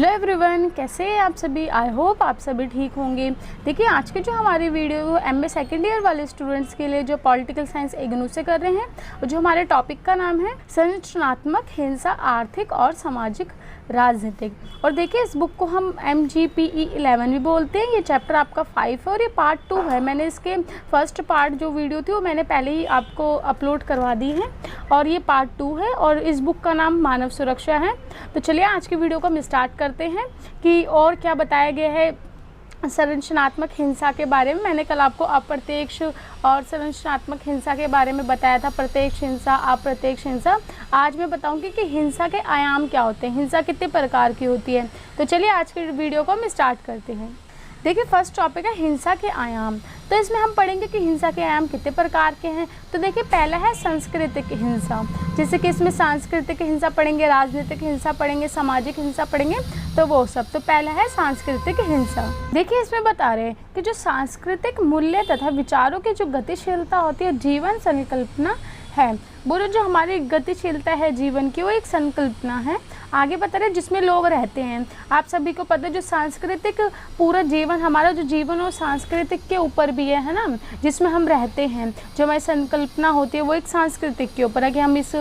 Hello everyone, कैसे हैं आप सभी। आई होप आप सभी ठीक होंगे। देखिए, आज की जो हमारी वीडियो एमए सेकेंड ईयर वाले स्टूडेंट्स के लिए जो पॉलिटिकल साइंस इग्नू से कर रहे हैं, और जो हमारे टॉपिक का नाम है संरचनात्मक हिंसा, आर्थिक और सामाजिक राजनीतिक। और देखिए, इस बुक को हम MGPE 11 भी बोलते हैं। ये चैप्टर आपका 5 है और ये पार्ट 2 है। मैंने इसके फर्स्ट पार्ट जो वीडियो थी वो मैंने पहले ही आपको अपलोड करवा दी है, और ये पार्ट 2 है। और इस बुक का नाम मानव सुरक्षा है। तो चलिए आज की वीडियो को हम स्टार्ट करते हैं कि और क्या बताया गया है संरचनात्मक हिंसा के बारे में। मैंने कल आपको अप्रत्यक्ष और संरचनात्मक हिंसा के बारे में बताया था, प्रत्यक्ष हिंसा, अप्रत्यक्ष हिंसा। आज मैं बताऊंगी कि हिंसा के आयाम क्या होते हैं, हिंसा कितने प्रकार की होती है। तो चलिए आज की वीडियो को हम स्टार्ट करते हैं। देखिए, फर्स्ट टॉपिक है हिंसा के आयाम। तो इसमें हम पढ़ेंगे कि हिंसा के आयाम कितने प्रकार के हैं। तो देखिए, पहला है सांस्कृतिक हिंसा, जैसे कि इसमें सांस्कृतिक हिंसा पढ़ेंगे, राजनीतिक हिंसा पढ़ेंगे, सामाजिक हिंसा पढ़ेंगे, तो वो सब। तो पहला है सांस्कृतिक हिंसा। देखिए, इसमें बता रहे हैं कि जो सांस्कृतिक मूल्य तथा विचारों की जो गतिशीलता होती है, जीवन संकल्पना है। बोलो, जो हमारी गतिशीलता है जीवन की, वो एक संकल्पना है। आगे बता रहे जिसमें लोग रहते हैं। आप सभी को पता है जो सांस्कृतिक पूरा जीवन, हमारा जो जीवन वो सांस्कृतिक के ऊपर भी है ना, जिसमें हम रहते हैं। जो हमारी संकल्पना होती है वो एक सांस्कृतिक के ऊपर है कि हम इस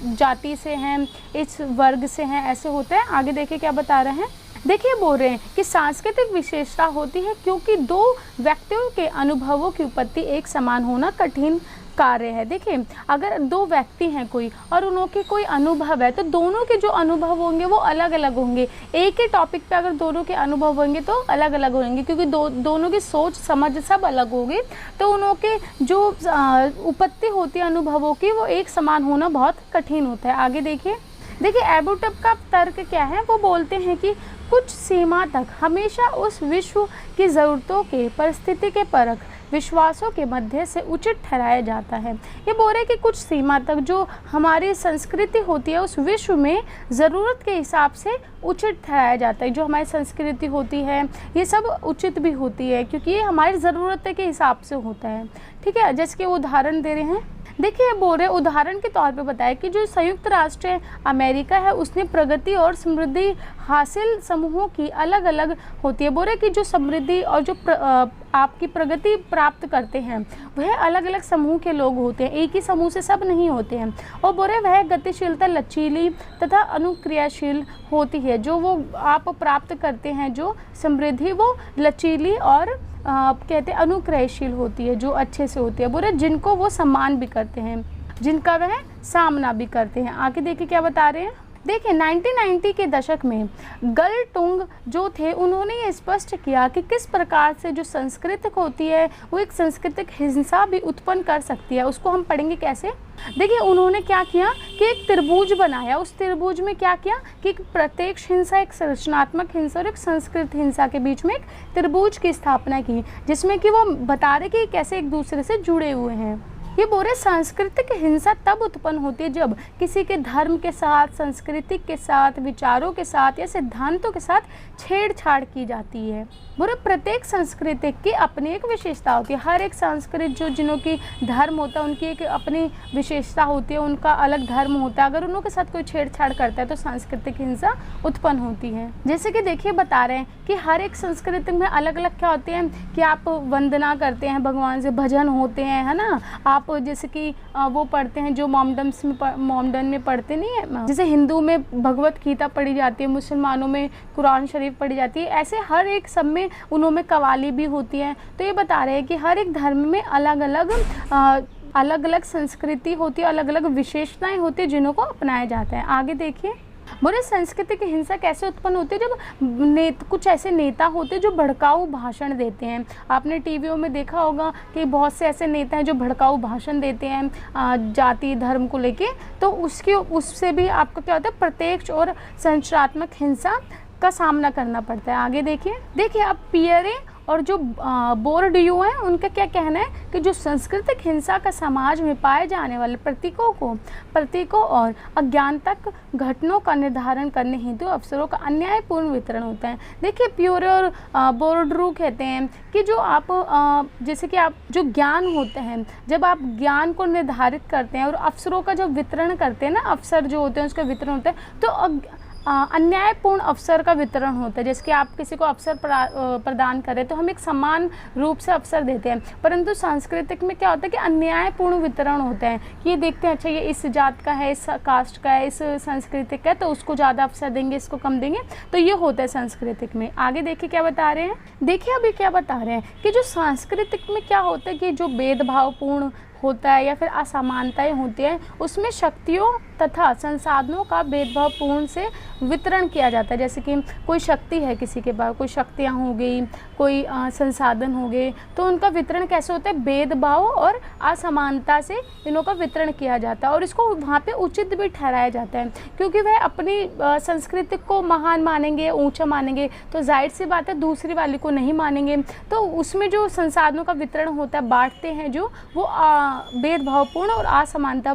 जाति से हैं, इस वर्ग से हैं, ऐसे होता है। आगे देखिए क्या बता रहे हैं। देखिए, बोल रहे हैं कि सांस्कृतिक विशेषता होती है क्योंकि दो व्यक्तियों के अनुभवों की उत्पत्ति एक समान होना कठिन कार्य है। देखिए, अगर दो व्यक्ति हैं कोई और उनके कोई अनुभव है, तो दोनों के जो अनुभव होंगे वो अलग अलग होंगे। एक ही टॉपिक पे अगर दोनों के अनुभव होंगे तो अलग अलग होंगे, क्योंकि दोनों की सोच समझ सब अलग होगी। तो उनों के जो उत्पत्ति होती है अनुभवों की, वो एक समान होना बहुत कठिन होता है। आगे देखिए। एबोटब का तर्क क्या है। वो बोलते हैं कि कुछ सीमा तक हमेशा उस विश्व की ज़रूरतों के परिस्थिति के परख विश्वासों के मध्य से उचित ठहराया जाता है। ये बोल रहे कि कुछ सीमा तक जो हमारी संस्कृति होती है उस विश्व में ज़रूरत के हिसाब से उचित ठहराया जाता है। जो हमारी संस्कृति होती है ये सब उचित भी होती है, क्योंकि ये हमारी ज़रूरत के हिसाब से होता है। ठीक है, जैसे कि उदाहरण दे रहे हैं। देखिए, बोल रहे उदाहरण के तौर पे बताया कि जो संयुक्त राष्ट्र अमेरिका है उसने प्रगति और समृद्धि हासिल समूहों की अलग अलग होती है। बोल रहे कि जो समृद्धि और जो आपकी प्रगति प्राप्त करते हैं वह अलग अलग समूह के लोग होते हैं, एक ही समूह से सब नहीं होते हैं। और बोल रहे वह गतिशीलता लचीली तथा अनुक्रियाशील होती है। जो वो आप प्राप्त करते हैं जो समृद्धि, वो लचीली और कहते हैं अनुक्रयशील होती है, जो अच्छे से होती है। बोले जिनको वो सम्मान भी करते हैं, जिनका वह सामना भी करते हैं। आगे देखिए क्या बता रहे हैं। देखिए, 1990 के दशक में गलटुंग जो थे उन्होंने ये स्पष्ट किया कि किस प्रकार से जो सांस्कृतिक होती है वो एक सांस्कृतिक हिंसा भी उत्पन्न कर सकती है। उसको हम पढ़ेंगे कैसे। देखिए, उन्होंने क्या किया कि एक त्रिभुज बनाया। उस त्रिभुज में क्या किया कि एक प्रत्यक्ष हिंसा, एक संरचनात्मक हिंसा और एक संस्कृत हिंसा के बीच में एक त्रिभुज की स्थापना की, जिसमें कि वो बता रहे कि कैसे एक दूसरे से जुड़े हुए हैं। ये बोल रहे सांस्कृतिक हिंसा तब उत्पन्न होती है जब किसी के धर्म के साथ, संस्कृति के साथ, विचारों के साथ या सिद्धांतों के साथ छेड़छाड़ की जाती है। बोले प्रत्येक संस्कृति की अपनी एक विशेषता होती है। हर एक संस्कृति जो जिनकी धर्म होता है उनकी एक अपनी विशेषता होती है, उनका अलग धर्म होता है। अगर उनके साथ कोई छेड़छाड़ करता है तो सांस्कृतिक हिंसा उत्पन्न होती है। जैसे कि देखिए बता रहे हैं कि हर एक संस्कृति में अलग अलग क्या होते हैं कि आप वंदना करते हैं भगवान से, भजन होते हैं, है ना। आप जैसे कि वो पढ़ते हैं जो मोमडन में पढ़ते नहीं है, जैसे हिंदू में भगवत गीता पढ़ी जाती है, मुसलमानों में कुरान शरीफ पढ़ी जाती है। ऐसे हर एक सब में उनमें कवाली भी होती है। तो ये बता रहे हैं कि हर एक धर्म में अलग अलग संस्कृति होती है, अलग अलग विशेषताएं होती है जिन्हों को अपनाया जाता है। आगे देखिए। बोले संस्कृति की हिंसा कैसे उत्पन्न होती है जब कुछ ऐसे नेता होते हैं जो भड़काऊ भाषण देते हैं। आपने टीवीओं में देखा होगा कि बहुत से ऐसे नेता हैं जो भड़काऊ भाषण देते हैं जाति धर्म को लेके। तो उससे भी आपको क्या होता है, प्रत्यक्ष और संरचनात्मक हिंसा का सामना करना पड़ता है। आगे देखिए अब पियरे और जो बोर्डियू हैं उनका क्या कहना है कि जो सांस्कृतिक हिंसा का समाज में पाए जाने वाले प्रतीकों और अज्ञानतक घटनाओं का निर्धारण करने हेतु अवसरों का अन्यायपूर्ण वितरण होता है। देखिए, प्योरे और बोर्डरू कहते हैं कि जो आप जैसे कि आप जो ज्ञान होते हैं, जब आप ज्ञान को निर्धारित करते हैं और अवसरों का जब वितरण करते हैं ना, अवसर जो होते हैं उसका वितरण होता है, तो अन्यायपूर्ण अवसर का वितरण होता है। जैसे कि आप किसी को अवसर प्रदान करें तो हम एक समान रूप से अवसर देते हैं, परंतु सांस्कृतिक में क्या होता है कि अन्यायपूर्ण वितरण होता है। ये देखते हैं अच्छा ये इस जात का है, इस कास्ट का है, इस सांस्कृतिक का है, तो उसको ज़्यादा अवसर देंगे, इसको कम देंगे, तो ये होता है सांस्कृतिक में। आगे देखिए क्या बता रहे हैं, देखिए अभी क्या बता रहे हैं कि जो सांस्कृतिक में क्या होता है कि जो भेदभावपूर्ण होता है या फिर असमानताएं होती हैं, उसमें शक्तियों तथा संसाधनों का भेदभावपूर्ण से वितरण किया जाता है। जैसे कि कोई शक्ति है किसी के पास, कोई शक्तियाँ हो गई, कोई संसाधन हो गए, तो उनका वितरण कैसे होता है, भेदभाव और असमानता से इनों का वितरण किया जाता है। और इसको वहाँ पे उचित भी ठहराया जाता है, क्योंकि वह अपनी संस्कृति को महान मानेंगे, ऊंचा मानेंगे, तो जाहिर सी बात है दूसरी वाली को नहीं मानेंगे। तो उसमें जो संसाधनों का वितरण होता है, बांटते हैं जो, वो भेदभावपूर्ण और असमानता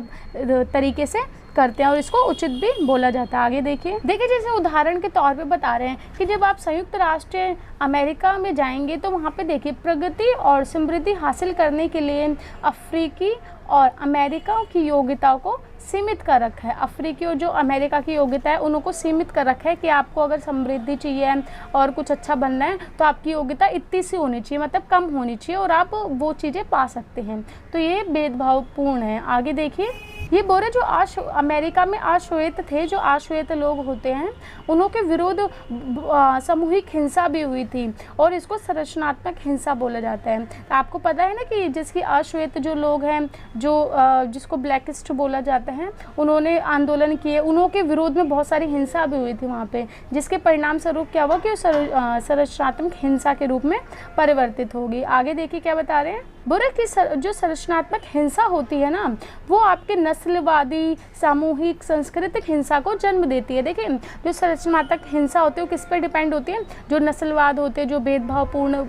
तरीके से करते हैं, और इसको उचित भी बोला जाता है। आगे देखिए जैसे उदाहरण के तौर पे बता रहे हैं कि जब आप संयुक्त राष्ट्र अमेरिका में जाएंगे तो वहाँ पे देखिए प्रगति और समृद्धि हासिल करने के लिए अफ्रीकी और अमेरिका की योग्यताओं को सीमित कर रखा है। अफ्रीकी और जो अमेरिका की योग्यता है उनको सीमित कर रखा है कि आपको अगर समृद्धि चाहिए और कुछ अच्छा बनना है तो आपकी योग्यता इतनी सी होनी चाहिए, मतलब कम होनी चाहिए, और आप वो चीज़ें पा सकते हैं। तो ये भेदभावपूर्ण है। आगे देखिए ये बोल रहे जो अमेरिका में अश्वेत थे, जो अश्वेत लोग होते हैं, उन्हों के विरुद्ध सामूहिक हिंसा भी हुई थी, और इसको संरचनात्मक हिंसा बोला जाता है। तो आपको पता है ना कि जिसकी अश्वेत जो लोग हैं, जो जिसको ब्लैकिस्ट बोला जाता है, उन्होंने आंदोलन किए, उन्हों के विरोध में बहुत सारी हिंसा भी हुई थी वहाँ पे, जिसके परिणाम स्वरूप क्या हुआ कि संरचनात्मक हिंसा के रूप में परिवर्तित होगी। आगे देखिए क्या बता रहे हैं, बुरे की जो संरचनात्मक हिंसा होती है ना, वो आपके नस्लवादी सामूहिक सांस्कृतिक हिंसा को जन्म देती है। देखिए जो संरचनात्मक हिंसा होती है वो किस पर डिपेंड होती है, जो नस्लवाद होते हैं, जो भेदभावपूर्ण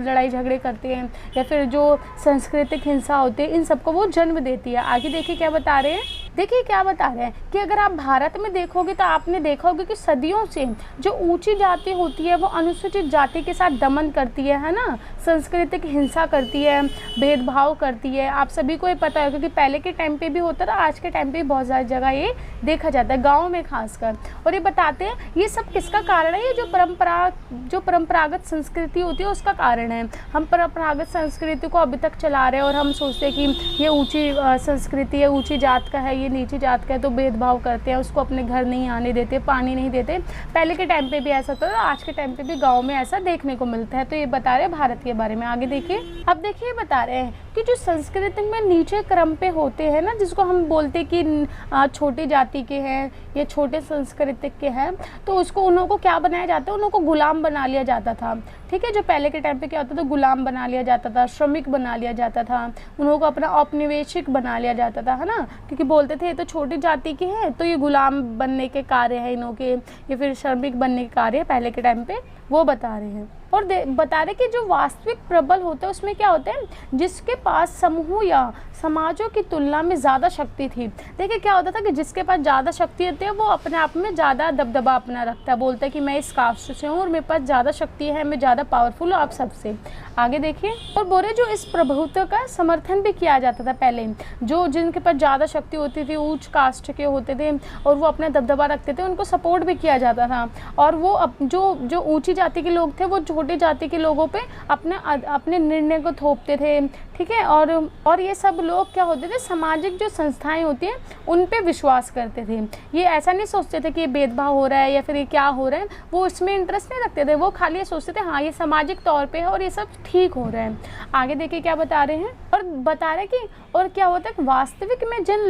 लड़ाई झगड़े करते हैं, या फिर जो सांस्कृतिक हिंसा होती है, इन सबको वो जन्म देती है। आगे देखिए क्या बता रहे हैं, देखिए क्या बता रहे हैं कि अगर आप भारत में देखोगे तो आपने देखा होगा कि सदियों से जो ऊंची जाति होती है वो अनुसूचित जाति के साथ दमन करती है ना, सांस्कृतिक हिंसा करती है, भेदभाव करती है। आप सभी को ये पता है, क्योंकि पहले के टाइम पे भी होता था, आज के टाइम पे बहुत सारी जगह ये देखा जाता है, गाँव में खासकर। और ये बताते हैं ये सब किसका कारण है, ये जो परंपरागत संस्कृति होती है उसका कारण है। हम परंपरागत संस्कृति को अभी तक चला रहे हैं और हम सोचते हैं कि ये ऊँची संस्कृति है, ऊँची जात का है, ये नीची जात का है, तो भेदभाव करते हैं, उसको अपने घर नहीं आने देते, पानी नहीं देते। पहले के टाइम पे भी ऐसा होता था, आज के टाइम पे भी गांव में ऐसा देखने को मिलता है। तो ये बता रहे हैं भारत के बारे में। आगे देखिए, अब देखिए बता रहे हैं कि जो संस्कृति में नीचे क्रम पे होते हैं ना, जिसको हम बोलते हैं कि छोटी जाति के हैं या छोटे सांस्कृतिक के हैं, तो उसको उन्हों को क्या बनाया जाता है, उन्हों को गुलाम बना लिया जाता था। ठीक है, जो पहले के टाइम पे क्या होता था, गुलाम बना लिया जाता था, श्रमिक बना लिया जाता था, उन्हों को अपना औपनिवेशिक बना लिया जाता था, है ना, क्योंकि बोलते थे तो छोटी जाति के हैं तो ये गुलाम बनने के कार्य है इन्हों के, या फिर श्रमिक बनने के कार्य पहले के टाइम पे वो बता रहे हैं। और बता रहे कि जो वास्तविक प्रबल होते हैं उसमें क्या होते हैं, जिसके पास समूह या समाजों की तुलना में ज़्यादा शक्ति थी। देखिए क्या होता था कि जिसके पास ज़्यादा शक्ति होती है वो अपने आप में ज़्यादा दबदबा अपना रखता है, बोलता है कि मैं इस कास्ट से हूँ और मेरे पास ज़्यादा शक्ति है, मैं ज़्यादा पावरफुल हूँ आप सबसे। आगे देखिए, और बोले जो इस प्रभुत्व का समर्थन भी किया जाता था पहले, जो जिनके पास ज़्यादा शक्ति होती थी, उच्च कास्ट के होते थे और वो अपना दबदबा रखते थे, उनको सपोर्ट भी किया जाता था। और वो जो ऊँची जाति के लोग थे वो छोटी जाति के लोगों पे अपने निर्णय को थोपते थे। ठीक है, और ये सब लोग क्या होते थे, सामाजिक जो संस्थाएं होती हैं उन पे विश्वास करते थे। ये ऐसा नहीं सोचते थे कि ये भेदभाव हो रहा है या फिर ये क्या हो रहा है, वो इसमें इंटरेस्ट नहीं रखते थे, वो खाली ये सोचते थे हाँ ये सामाजिक तौर पे है और ये सब ठीक हो रहा है। आगे देखिए क्या बता रहे हैं, और बता रहे कि और क्या होता है वास्तविक में जिन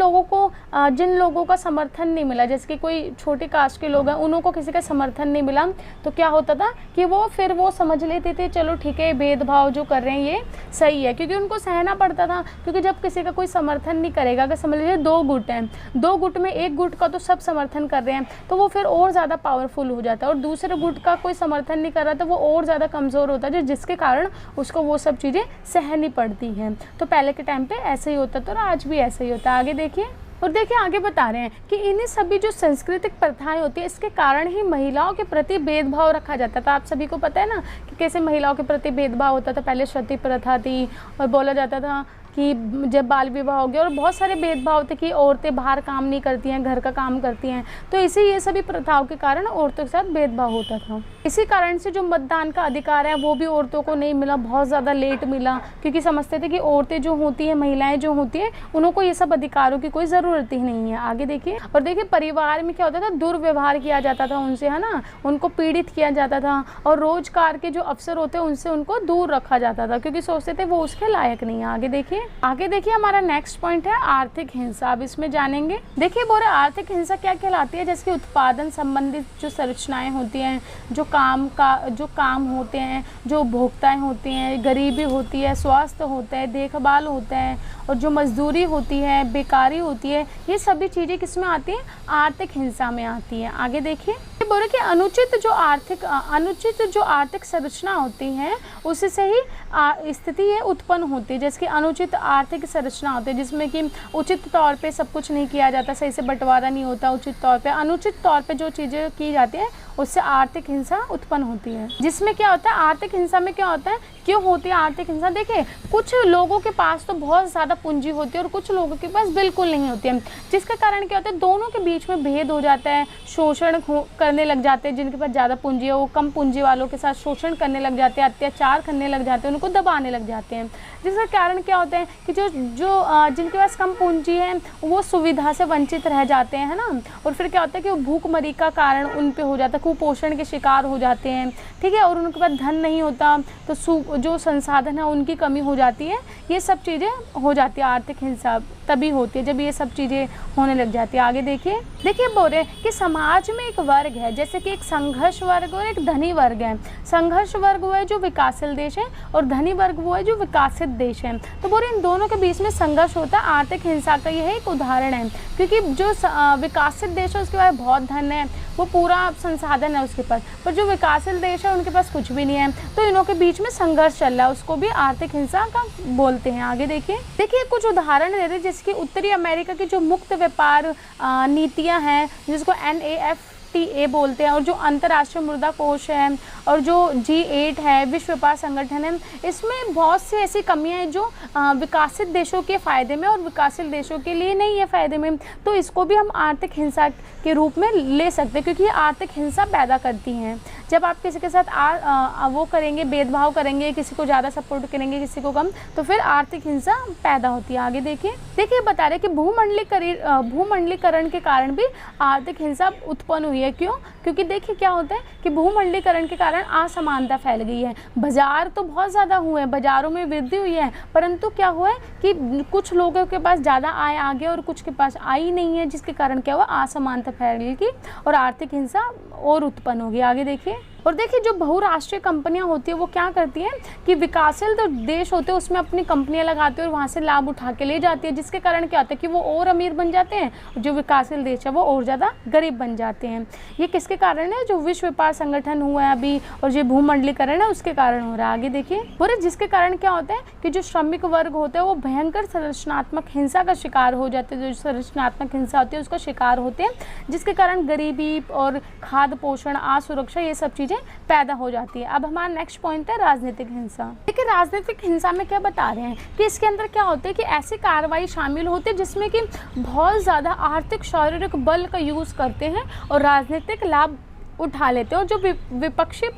लोगों का समर्थन नहीं मिला, जैसे कि कोई छोटे कास्ट के लोग हैं उन्हों को किसी का समर्थन नहीं मिला, तो क्या होता था कि वो समझ लेते थे चलो ठीक है भेदभाव जो कर रहे हैं ये सही है, क्योंकि उनको सहना पड़ता था। क्योंकि जब किसी का कोई समर्थन नहीं करेगा, अगर समझ लीजिए 2 गुट हैं, 2 गुट में एक गुट का तो सब समर्थन कर रहे हैं तो वो फिर और ज़्यादा पावरफुल हो जाता है, और दूसरे गुट का कोई समर्थन नहीं कर रहा तो वो और ज़्यादा कमज़ोर होता है, जिसके कारण उसको वो सब चीज़ें सहनी पड़ती हैं। तो पहले के टाइम पे ऐसे ही होता था और आज भी ऐसे ही होता है। आगे देखिए, और देखिए आगे बता रहे हैं कि इन्हीं सभी जो सांस्कृतिक प्रथाएं होती है इसके कारण ही महिलाओं के प्रति भेदभाव रखा जाता था। आप सभी को पता है ना कि कैसे महिलाओं के प्रति भेदभाव होता था। पहले सती प्रथा थी और बोला जाता था कि जब बाल विवाह हो गया, और बहुत सारे भेदभाव थे कि औरतें बाहर काम नहीं करती हैं, घर का काम करती हैं, तो इसी ये सभी प्रथाओं के कारण औरतों के साथ भेदभाव होता था। इसी कारण से जो मतदान का अधिकार है वो भी औरतों को नहीं मिला, बहुत ज़्यादा लेट मिला, क्योंकि समझते थे कि औरतें जो होती हैं, महिलाएं जो होती हैं, उनको ये सब अधिकारों की कोई ज़रूरत ही नहीं है। आगे देखिए, और देखिए परिवार में क्या होता था, दुर्व्यवहार किया जाता था उनसे, है ना, उनको पीड़ित किया जाता था, और रोजगार के जो अवसर होते हैं उनसे उनको दूर रखा जाता था, क्योंकि सोचते थे वो उसके लायक नहीं है। आगे देखिए हमारा नेक्स्ट पॉइंट है आर्थिक हिंसा। अब इसमें जानेंगे। देखिए बोले आर्थिक हिंसा क्या कहलाती है, जैसे कि उत्पादन संबंधित जो संरचनाएं होती हैं, जो काम होते हैं, जो उपभोक्ताएं होती हैं, गरीबी होती है, स्वास्थ्य होता है, देखभाल होता है, और जो मजदूरी होती है, बेकारी होती है, ये सभी चीज़ें किस में आती हैं, आर्थिक हिंसा में आती है। आगे देखिए बोले कि अनुचित जो आर्थिक संरचना होती है उससे ही स्थिति है उत्पन्न होती है। जैसे कि अनुचित आर्थिक संरचना होती है जिसमें कि उचित तौर पे सब कुछ नहीं किया जाता, सही से बंटवारा नहीं होता उचित तौर पे, अनुचित तौर पे जो चीज़ें की जाती हैं उससे आर्थिक हिंसा उत्पन्न होती है। जिसमें क्या होता है, आर्थिक हिंसा में क्या होता है, क्यों होती है आर्थिक हिंसा, देखिए कुछ लोगों के पास तो बहुत ज़्यादा पूंजी होती है और कुछ लोगों के पास बिल्कुल नहीं होती है, जिसके कारण क्या होता है, दोनों के बीच में भेद हो जाता है, शोषण करने लग जाते हैं। जिनके पास ज़्यादा पूंजी है वो कम पूंजी वालों के साथ शोषण करने लग जाते हैं, अत्याचार करने लग जाते हैं, उनको दबाने लग जाते हैं। जिसका कारण क्या होता है कि जो जिनके पास कम पूंजी है वो सुविधा से वंचित रह जाते हैं, है ना, और फिर क्या होता है कि वो भूखमरी का कारण उन पे हो जाता है, कुपोषण के शिकार हो जाते हैं, ठीक है, और उनके पास धन नहीं होता तो जो संसाधन है उनकी कमी हो जाती है। ये सब चीज़ें हो जाती है, आर्थिक हिंसा तभी होती है जब ये सब चीज़ें होने लग जाती है। आगे देखिए बोल रहे कि समाज में एक वर्ग है, जैसे कि एक संघर्ष वर्ग और एक धनी वर्ग है। संघर्ष वर्ग वो है जो विकासशील देश है और धनी वर्ग वो है जो विकसित देश है। तो बोले इन दोनों के बीच में संघर्ष होता है, आर्थिक हिंसा का यह एक उदाहरण है, क्योंकि जो विकसित देश है उसके पास बहुत धन है, वो पूरा संसाधन है उसके पास, पर जो विकासशील देश है उनके पास कुछ भी नहीं है, तो इनों के बीच में संघर्ष चल रहा है, उसको भी आर्थिक हिंसा का बोलते हैं। आगे देखिए कुछ उदाहरण दे रहे, जैसे कि उत्तरी अमेरिका की जो मुक्त व्यापार नीतियां हैं जिसको NAFTA बोलते हैं, और जो अंतर्राष्ट्रीय मुद्रा कोष है और जो G8 है, विश्व व्यापार संगठन है, इसमें बहुत सी ऐसी कमियां हैं जो विकसित देशों के फ़ायदे में और विकासशील देशों के लिए नहीं है फ़ायदे में, तो इसको भी हम आर्थिक हिंसा के रूप में ले सकते हैं, क्योंकि ये आर्थिक हिंसा पैदा करती हैं। जब आप किसी के साथ वो करेंगे, भेदभाव करेंगे, किसी को ज़्यादा सपोर्ट करेंगे, किसी को कम, तो फिर आर्थिक हिंसा पैदा होती है। आगे देखिए बता रहे कि भूमंडलीकरण के कारण भी आर्थिक हिंसा उत्पन्न हुई है। क्यों? क्योंकि देखिए क्या होता है कि भूमंडलीकरण के कारण असमानता फैल गई है, बाजार तो बहुत ज़्यादा हुए हैं, बाज़ारों में वृद्धि हुई है, परंतु क्या हुआ है कि कुछ लोगों के पास ज़्यादा आय आ गया और कुछ के पास आई नहीं है, जिसके कारण क्या हुआ, असमानता फैल गई और आर्थिक हिंसा और उत्पन्न होगी। आगे देखिए जो बहुराष्ट्रीय कंपनियां होती है वो क्या करती हैं कि विकासशील जो देश होते हैं उसमें अपनी कंपनियां लगाती है और वहाँ से लाभ उठा के ले जाती है, जिसके कारण क्या होता है कि वो और अमीर बन जाते हैं, जो विकासशील देश है वो और ज़्यादा गरीब बन जाते हैं। ये किसके कारण है? जो विश्व व्यापार संगठन हुआ है अभी और जो भूमंडलीकरण है उसके कारण हो रहा है। आगे देखिए जिसके कारण क्या होता है कि जो श्रमिक वर्ग होते हैं वो भयंकर संरचनात्मक हिंसा का शिकार हो जाते हैं, जो संरचनात्मक हिंसा होती है उसका शिकार होते हैं, जिसके कारण गरीबी और खाद्य पोषण, असुरक्षा, ये सब चीज़ें पैदा हो जाती है। अब हमारा नेक्स्ट पॉइंट है राजनीतिक हिंसा। देखिए राजनीतिक हिंसा में क्या बता रहे हैं कि इसके अंदर क्या होता है कि ऐसी कार्रवाई शामिल होती है जिसमें कि बहुत ज़्यादा आर्थिक शारीरिक बल का यूज़ करते हैं और राजनीतिक लाभ उठा लेते हैं और जो विपक्षी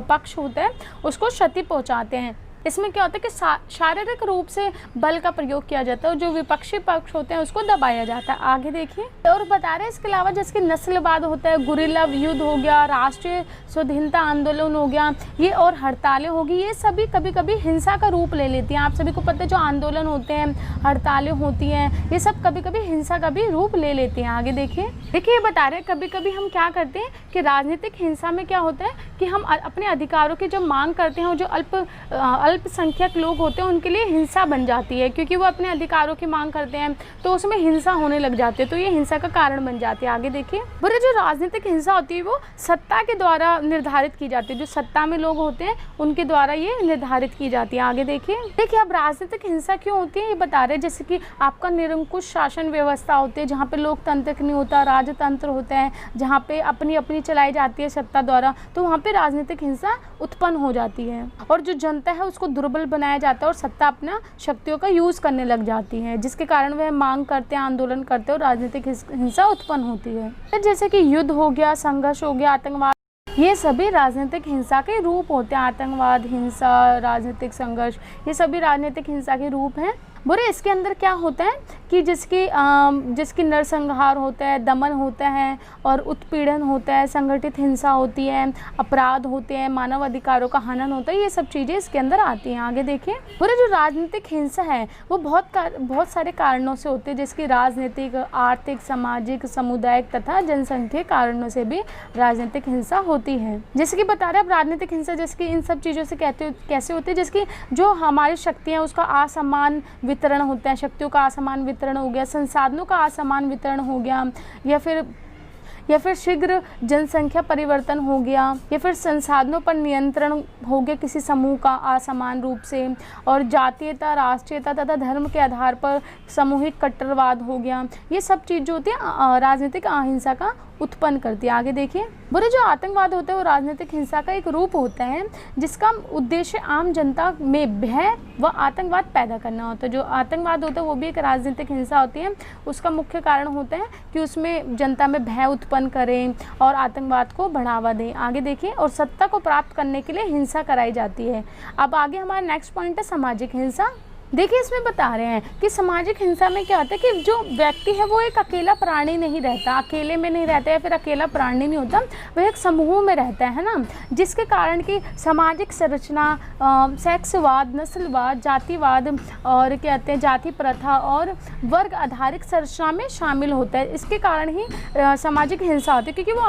पक्ष होता है उसको क्षति पहुंचाते हैं। इसमें क्या होता है कि शारीरिक रूप से बल का प्रयोग किया जाता है और जो विपक्षी पक्ष होते हैं उसको दबाया जाता है। आगे देखिए और बता रहे हैं इसके अलावा जैसे कि नस्लवाद होता है, गुरिल्ला युद्ध हो गया, राष्ट्रीय स्वाधीनता आंदोलन हो गया, ये और हड़तालें होगी, ये सभी कभी कभी हिंसा का रूप ले लेती हैं। आप सभी को पता है जो आंदोलन होते हैं, हड़तालें होती हैं, ये सब कभी कभी हिंसा का भी रूप ले लेती हैं। आगे देखिए ये बता रहे हैं कभी कभी हम क्या करते हैं कि राजनीतिक हिंसा में क्या होता है कि हम अपने अधिकारों की जो मांग करते हैं और जो अल्पसंख्यक लोग होते हैं उनके लिए हिंसा बन जाती है, क्योंकि वो अपने अधिकारों की मांग करते हैं तो उसमें हिंसा होने लग जाती है, तो ये हिंसा का कारण बन जाती है। आगे देखिए जो राजनीतिक हिंसा होती है वो सत्ता के द्वारा निर्धारित की जाती है, जो सत्ता में लोग होते हैं उनके द्वारा ये निर्धारित की जाती है। आगे देखिए अब राजनीतिक हिंसा क्यों होती है ये बता रहे हैं। जैसे कि आपका निरंकुश शासन व्यवस्था होती है जहाँ पे लोकतंत्र नहीं होता, राजतंत्र होता है, जहाँ पे अपनी अपनी चलाई जाती है सत्ता द्वारा, तो वहाँ पे राजनीतिक हिंसा उत्पन्न हो जाती है और जो जनता है उसको दुर्बल बनाया जाता है और सत्ता अपना शक्तियों का यूज़ करने लग जाती है, जिसके कारण वह मांग करते हैं, आंदोलन करते हैं और राजनीतिक हिंसा उत्पन्न होती है। जैसे कि युद्ध हो गया, संघर्ष हो गया, आतंकवाद, ये सभी राजनीतिक हिंसा के रूप होते हैं। आतंकवाद, हिंसा, राजनीतिक संघर्ष, ये सभी राजनीतिक हिंसा के रूप हैं। बुरे इसके अंदर क्या होता है कि जिसकी नरसंहार होता है, दमन होता है और उत्पीड़न होता है, संगठित हिंसा होती है, अपराध होते हैं, मानव अधिकारों का हनन होता है, ये सब चीज़ें इसके अंदर आती हैं। आगे देखिए, बुरे जो राजनीतिक हिंसा है वो बहुत सारे कारणों से होती है, जिसकी राजनीतिक, आर्थिक, सामाजिक, सामुदायिक तथा जनसंख्या कारणों से भी राजनीतिक हिंसा होती है। जैसे कि बता रहे हैं अब राजनीतिक हिंसा जिसकी इन सब चीज़ों से कैसे होती है, जिसकी जो हमारी शक्तियाँ उसका असमान वितरण होता है, शक्तियों का असमान वितरण हो गया, संसाधनों का असमान वितरण हो गया, या फिर शीघ्र जनसंख्या परिवर्तन हो गया, या फिर संसाधनों पर नियंत्रण हो गया किसी समूह का असमान रूप से, और जातीयता, राष्ट्रीयता तथा धर्म के आधार पर सामूहिक कट्टरवाद हो गया। ये सब चीज़ जो होती है राजनीतिक अहिंसा का उत्पन्न करती है। आगे देखिए, बुरे जो आतंकवाद होता है वो राजनीतिक हिंसा का एक रूप होता है, जिसका उद्देश्य आम जनता में भय व आतंकवाद पैदा करना होता है। जो आतंकवाद होता है वो भी एक राजनीतिक हिंसा होती है। उसका मुख्य कारण होता है कि उसमें जनता में भय उत्पन्न करें और आतंकवाद को बढ़ावा दें। आगे देखिए, और सत्ता को प्राप्त करने के लिए हिंसा कराई जाती है। अब आगे हमारा नेक्स्ट पॉइंट है सामाजिक हिंसा। देखिए, इसमें बता रहे हैं कि सामाजिक हिंसा में क्या होता है कि जो व्यक्ति है वो एक अकेला प्राणी नहीं रहता, अकेले में नहीं रहता या फिर अकेला प्राणी नहीं होता, वह एक समूह में रहता है ना, जिसके कारण कि सामाजिक संरचना, सेक्सवाद, नस्लवाद, जातिवाद और क्या कहते हैं जाति प्रथा और वर्ग आधारित संरचना में शामिल होता है। इसके कारण ही सामाजिक हिंसा होती है, क्योंकि वो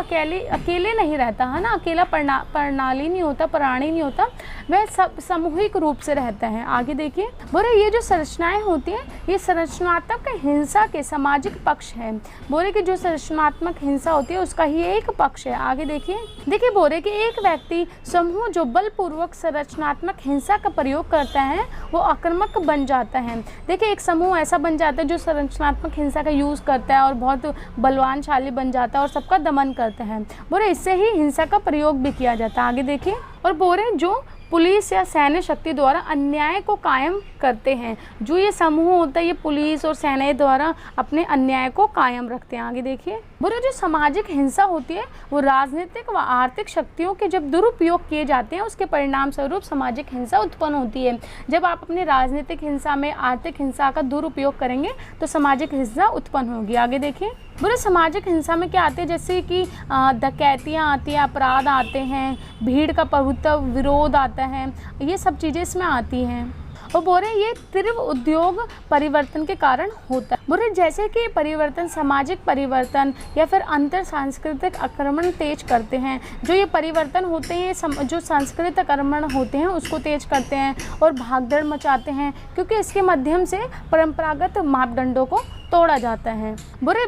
अकेले नहीं रहता है ना, अकेला प्रणाली नहीं होता, प्राणी नहीं होता, वह सब सामूहिक रूप से रहता है। आगे देखिए, बोले ये जो संरचनाएं होती हैं ये संरचनात्मक हिंसा के सामाजिक पक्ष है। बोले कि जो संरचनात्मक हिंसा होती है उसका ही एक पक्ष है। आगे देखिए, बोले कि एक व्यक्ति समूह जो बलपूर्वक संरचनात्मक हिंसा का प्रयोग करता है वो आक्रामक बन जाता है। देखिए, एक समूह ऐसा बन जाता है जो संरचनात्मक हिंसा का यूज़ करता है और बहुत बलवानशाली बन जाता है और सबका दमन करता है। बोले इससे ही हिंसा का प्रयोग भी किया जाता है। आगे देखिए, और बोले जो पुलिस या सैन्य शक्ति द्वारा अन्याय को कायम करते हैं, जो ये समूह होता है ये पुलिस और सैन्य द्वारा अपने अन्याय को कायम रखते हैं। आगे देखिए, बुरे जो सामाजिक हिंसा होती है वो राजनीतिक व आर्थिक शक्तियों के जब दुरुपयोग किए जाते हैं उसके परिणाम स्वरूप सामाजिक हिंसा उत्पन्न होती है। जब आप अपनी राजनीतिक हिंसा में आर्थिक हिंसा का दुरुपयोग करेंगे तो सामाजिक हिंसा उत्पन्न होगी। आगे देखिए, बुरे सामाजिक हिंसा में क्या आते हैं, जैसे कि डकैतियाँ आती हैं, अपराध आते हैं, भीड़ का प्रभुत्व विरोध आता है, ये सब चीज़ें इसमें आती हैं। और बोले ये तीव्र उद्योग परिवर्तन के कारण होता है। बोले जैसे कि परिवर्तन, सामाजिक परिवर्तन या फिर अंतर सांस्कृतिक आक्रमण तेज करते हैं। जो ये परिवर्तन होते हैं जो सांस्कृतिक आक्रमण होते हैं उसको तेज करते हैं और भागदौड़ मचाते हैं, क्योंकि इसके माध्यम से परंपरागत मापदंडों को तोड़ा जाता है। बुरे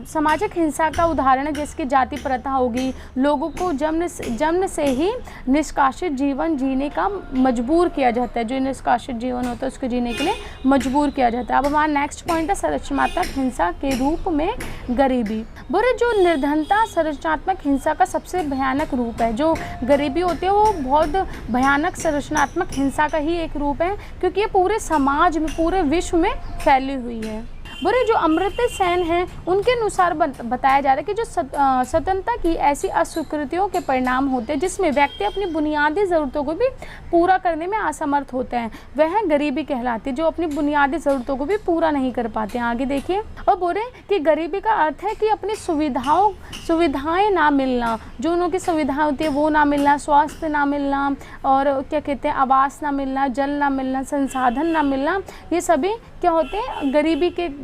सामाजिक हिंसा का उदाहरण है जिसकी जाति प्रथा होगी, लोगों को जन्म से ही निष्कासित जीवन जीने का मजबूर किया जाता है। जो निष्कासित जीवन होता है उसको जीने के लिए मजबूर किया जाता है। अब हमारा नेक्स्ट पॉइंट है संरचनात्मक हिंसा के रूप में गरीबी। बुरे जो निर्धनता संरचनात्मक हिंसा का सबसे भयानक रूप है। जो गरीबी होती है वो बहुत भयानक संरचनात्मक हिंसा का ही एक रूप है, क्योंकि ये पूरे समाज में, पूरे विश्व में फैली हुई है। बुरे जो अमर्त्य सेन हैं उनके अनुसार बताया जा रहा है कि जो स्वतंत्रता की ऐसी अस्वीकृतियों के परिणाम होते हैं जिसमें व्यक्ति अपनी बुनियादी ज़रूरतों को भी पूरा करने में असमर्थ होते हैं, वह गरीबी कहलाती है। जो अपनी बुनियादी ज़रूरतों को भी पूरा नहीं कर पाते हैं। आगे देखिए, और बोले कि गरीबी का अर्थ है कि अपनी सुविधाएं ना मिलना, जो उनकी सुविधाएं होती है वो ना मिलना, स्वास्थ्य ना मिलना और क्या कहते हैं आवास ना मिलना, जल ना मिलना, संसाधन ना मिलना, ये सभी क्या होते हैं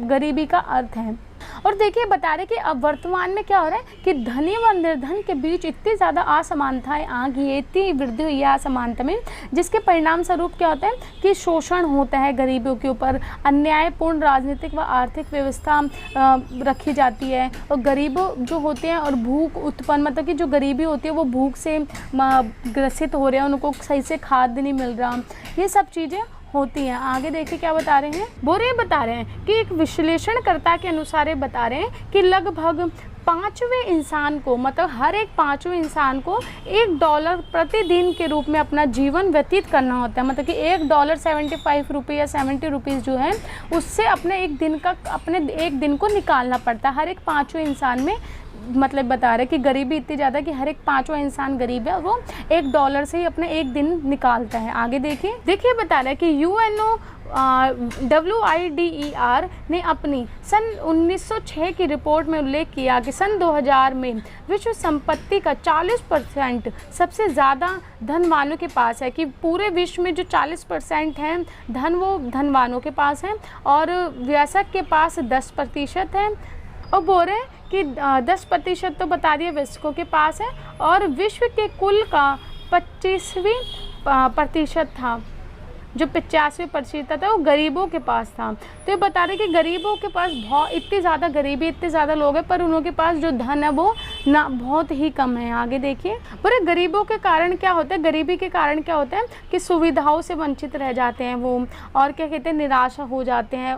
गरीबी का अर्थ है। और देखिए बता रहे कि अब वर्तमान में क्या हो रहा है कि धनी व निर्धन के बीच इतनी ज़्यादा असमानताएं आ गई है, इतनी वृद्धि हुई है असमानता में, जिसके परिणाम स्वरूप क्या होता है कि शोषण होता है गरीबों के ऊपर, अन्यायपूर्ण राजनीतिक व आर्थिक व्यवस्था रखी जाती है और गरीब जो होते हैं और भूख उत्पन्न, मतलब कि जो गरीबी होती है वो भूख से ग्रसित हो रहे हैं, उनको सही से खाद्य नहीं मिल रहा, ये सब चीज़ें होती हैं। आगे देखिए क्या बता रहे हैं, बोरे बता रहे हैं कि एक विश्लेषणकर्ता के अनुसार बता रहे हैं कि लगभग पाँचवें इंसान को, मतलब हर एक पाँचवें इंसान को $1 प्रतिदिन के रूप में अपना जीवन व्यतीत करना होता है। मतलब कि $1 75 रुपये या 70 रुपीज़ जो है उससे अपने एक दिन को निकालना पड़ता है हर एक पाँचवें इंसान में। मतलब बता रहे हैं कि गरीबी इतनी ज़्यादा कि हर एक पाँचवा इंसान गरीब है और वो $1 से ही अपने एक दिन निकालता है। आगे देखिए बता रहा है कि UNO WIDER ने अपनी सन 1906 की रिपोर्ट में उल्लेख किया कि सन 2000 में विश्व संपत्ति का 40% सबसे ज़्यादा धनवानों के पास है, कि पूरे विश्व में जो 40% हैं धन वो धनवानों के पास है और वयस्क के पास 10% है। और बोल रहे कि 10% तो बता दिए वयस्कों के पास है और विश्व के कुल का 25% था, जो 85% था वो गरीबों के पास था। तो ये बता रहे कि गरीबों के पास इतनी ज़्यादा गरीबी, इतने ज़्यादा लोग हैं पर उनके पास जो धन है वो ना बहुत ही कम है। आगे देखिए, पर गरीबों के कारण क्या होता है, गरीबी के कारण क्या होता है कि सुविधाओं से वंचित रह जाते हैं वो, और क्या कहते हैं निराशा हो जाते हैं,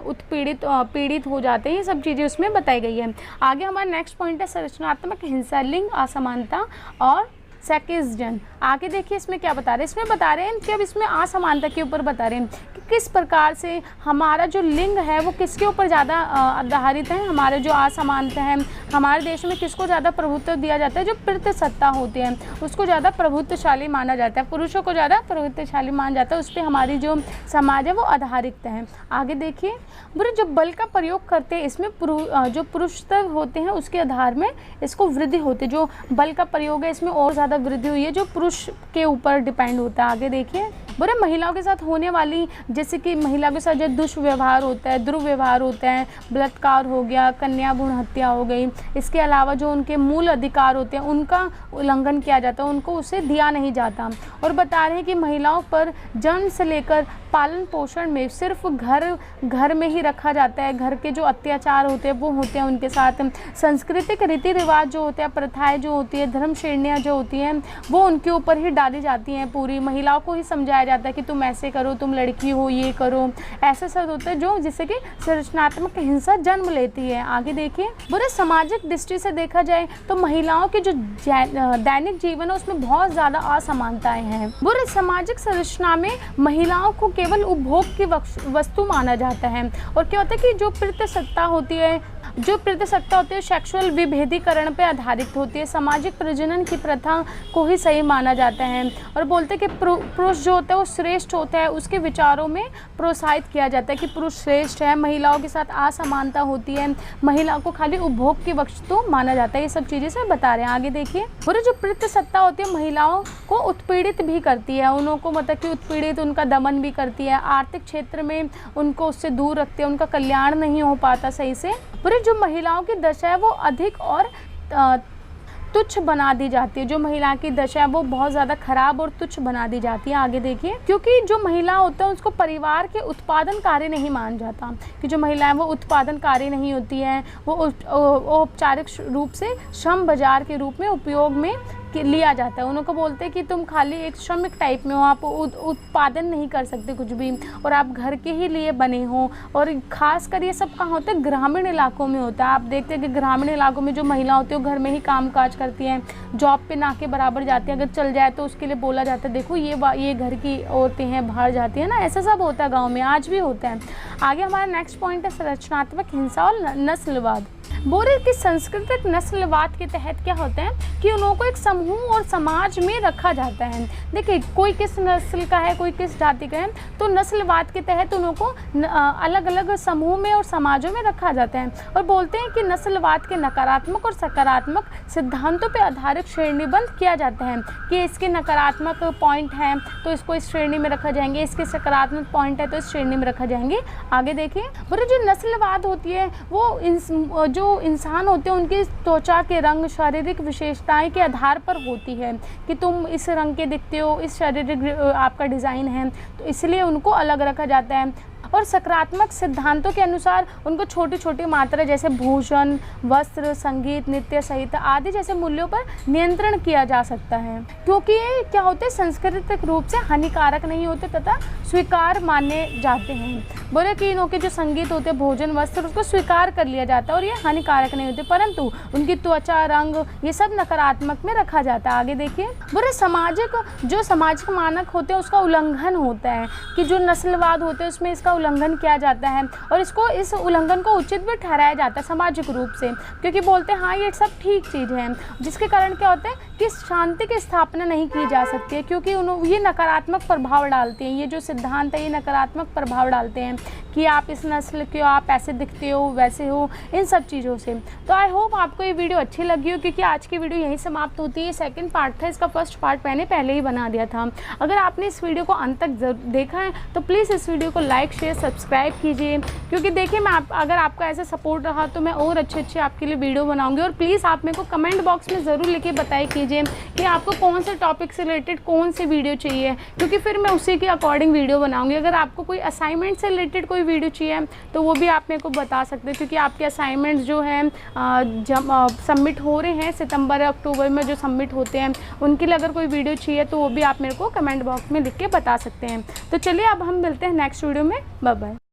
पीड़ित हो जाते हैं। ये सब चीज़ें उसमें बताई गई है। आगे हमारा नेक्स्ट पॉइंट है संरचनात्मक हिंसा, लिंग असमानता और सेक्सिज्म। आगे देखिए इसमें क्या बता रहे हैं, इसमें बता रहे हैं कि अब इसमें असमानता के ऊपर बता रहे हैं कि किस प्रकार से हमारा जो लिंग है वो किसके ऊपर ज़्यादा आधारित है। हमारे जो असमानता है, हमारे देश में किसको ज़्यादा प्रभुत्व दिया जाता है, जो पितृसत्ता होती है उसको ज़्यादा प्रभुत्वशाली माना जाता है, पुरुषों को ज़्यादा प्रभुत्वशाली माना जाता है, उस पर हमारी जो समाज है वो आधारित है। आगे देखिए, बुरे जो बल का प्रयोग करते हैं इसमें जो पुरुषत्व होते हैं उसके आधार में इसको वृद्धि होती है। जो बल का प्रयोग है इसमें और ज़्यादा वृद्धि हुई है जो पुरुष के ऊपर डिपेंड होता है। आगे देखिए, बुरे महिलाओं के साथ होने वाली, जैसे कि महिला के साथ जो दुष्व्यवहार होता है, दुर्व्यवहार होता है, बलात्कार हो गया, कन्या भ्रूण हत्या हो गई, इसके अलावा जो उनके मूल अधिकार होते हैं उनका उल्लंघन किया जाता है, उनको उसे दिया नहीं जाता। और बता रहे हैं कि महिलाओं पर जन्म से लेकर पालन पोषण में सिर्फ घर में ही रखा जाता है, घर के जो अत्याचार होते हैं वो होते हैं उनके साथ। सांस्कृतिक रीति रिवाज जो होते हैं, प्रथाएं जो होती है, धर्म श्रेणियाँ जो होती हैं वो उनके ऊपर ही डाली जाती हैं। पूरी महिलाओं को ही समझाया जाता है कि तुम ऐसे करो, तुम लड़की हो, ये करो, ऐसा सब होता है जो जिससे कि संरचनात्मक हिंसा जन्म लेती है। आगे देखिए, बुरे सामाजिक दृष्टि से देखा जाए तो महिलाओं के जो दैनिक जीवन है उसमें बहुत ज़्यादा असमानताएं हैं। बुरे सामाजिक संरचना में महिलाओं को केवल उपभोग की वस्तु माना जाता है। और क्या होता है कि जो पितृसत्ता होती है सेक्सुअल विभेदीकरण पे आधारित होती है, सामाजिक प्रजनन की प्रथा को ही सही माना जाता है। और बोलते हैं कि पुरुष जो होता है वो श्रेष्ठ होता है, उसके विचारों में प्रोत्साहित किया जाता है कि पुरुष श्रेष्ठ है। महिलाओं के साथ असमानता होती है, महिलाओं को खाली उपभोग की वस्तु माना जाता है। ये सब चीज़ें से बता रहे हैं। आगे देखिए, और जो पितृसत्ता होती है महिलाओं को उत्पीड़ित भी करती है, उनको मतलब कि उत्पीड़ित, उनका दमन भी करती है, आर्थिक क्षेत्र में उनको उससे दूर रखती है, उनका कल्याण नहीं हो पाता सही से। पर जो महिलाओं की दशा है वो अधिक और तुच्छ बना दी जाती है। जो महिला की दशा है वो बहुत ज़्यादा खराब और तुच्छ बना दी जाती है। आगे देखिए, क्योंकि जो महिला होता है उसको परिवार के उत्पादन कार्य नहीं माना जाता, कि जो महिलाएं वो उत्पादन कार्य नहीं होती हैं, वो औपचारिक रूप से श्रम बाजार के रूप में उपयोग में लिया जाता है। उनको बोलते हैं कि तुम खाली एक श्रमिक टाइप में हो, आप उत्पादन नहीं कर सकते कुछ भी, और आप घर के ही लिए बने हो। और ख़ास कर ये सब कहाँ होता है, ग्रामीण इलाकों में होता है। आप देखते हैं कि ग्रामीण इलाकों में जो महिला होती है वो घर में ही काम काज करती हैं, जॉब पे ना के बराबर जाती हैं। अगर चल जाए तो उसके लिए बोला जाता है देखो ये घर की औरतें हैं, बाहर जाती है ना, ऐसा सब होता है गाँव में, आज भी होता है। आगे हमारा नेक्स्ट पॉइंट है संरचनात्मक हिंसा और नस्लवाद। बोल रहे कि सांस्कृतिक नस्लवाद के तहत क्या होता है कि उनको एक समूह और समाज में रखा जाता है। देखिए, कोई किस नस्ल का है, कोई किस जाति का है, तो नस्लवाद के तहत उनको अलग अलग समूह में और समाजों में रखा जाता है। और बोलते हैं कि नस्लवाद के नकारात्मक और सकारात्मक सिद्धांतों पर आधारित श्रेणीबद्ध किया जाता है, कि इसके नकारात्मक पॉइंट हैं तो इसको इस श्रेणी में रखा जाएंगे, इसके सकारात्मक पॉइंट है तो इस श्रेणी में रखा जाएंगे। आगे देखिए, और जो नस्लवाद होती है वो जो इंसान होते हैं उनकी त्वचा के रंग, शारीरिक विशेषताएं के आधार पर होती है, कि तुम इस रंग के दिखते हो, इस शारीरिक आपका डिज़ाइन है, तो इसलिए उनको अलग रखा जाता है। और सकारात्मक सिद्धांतों के अनुसार उनको छोटी छोटी मात्रा जैसे भूषण, वस्त्र, संगीत, नृत्य, साहित्य आदि जैसे मूल्यों पर नियंत्रण किया जा सकता है, क्योंकि ये क्या होते हैं सांस्कृतिक रूप से हानिकारक नहीं होते तथा स्वीकार माने जाते हैं। बोले कि इनों के जो संगीत होते हैं, भोजन, वस्त्र, उसको स्वीकार कर लिया जाता है और ये हानिकारक नहीं होते, परंतु उनकी त्वचा, रंग, ये सब नकारात्मक में रखा जाता है। आगे देखिए, बोले सामाजिक मानक होते हैं उसका उल्लंघन होता है, कि जो नस्लवाद होते हैं उसमें इसका उल्लंघन किया जाता है और इस उल्लंघन को उचित भी ठहराया जाता है सामाजिक रूप से, क्योंकि बोलते हैं हाँ ये सब ठीक चीज़ है, जिसके कारण क्या होता है कि शांति की स्थापना नहीं की जा सकती है, क्योंकि ये नकारात्मक प्रभाव डालते हैं। ये जो सिद्धांत है ये नकारात्मक प्रभाव डालते हैं कि आप इस नस्ल के हो, आप ऐसे दिखते हो, वैसे हो, इन सब चीज़ों से। तो आई होप आपको ये वीडियो अच्छी लगी हो, क्योंकि आज की वीडियो यहीं समाप्त होती है। सेकंड पार्ट था, इसका फर्स्ट पार्ट मैंने पहले ही बना दिया था। अगर आपने इस वीडियो को अंत तक देखा है तो प्लीज़ इस वीडियो को लाइक, शेयर, सब्सक्राइब कीजिए, क्योंकि देखिए अगर आपका ऐसा सपोर्ट रहा तो मैं और अच्छे आपके लिए वीडियो बनाऊँगी। और प्लीज़ आप मेरे को कमेंट बॉक्स में ज़रूर लिख के बताया कीजिए कि आपको कौन से टॉपिक से रिलेटेड कौन सी वीडियो चाहिए, क्योंकि फिर मैं उसी के अकॉर्डिंग वीडियो बनाऊँगी। अगर आपको कोई असाइनमेंट से रिलेटेड कोई वीडियो चाहिए तो वो भी आप मेरे को बता सकते हैं, क्योंकि आपके असाइनमेंट्स जो हैं सबमिट हो रहे हैं सितंबर या अक्टूबर में जो सबमिट होते हैं, उनके लिए अगर कोई वीडियो चाहिए तो वो भी आप मेरे को कमेंट बॉक्स में लिख के बता सकते हैं। तो चलिए अब हम मिलते हैं नेक्स्ट वीडियो में। Bye bye.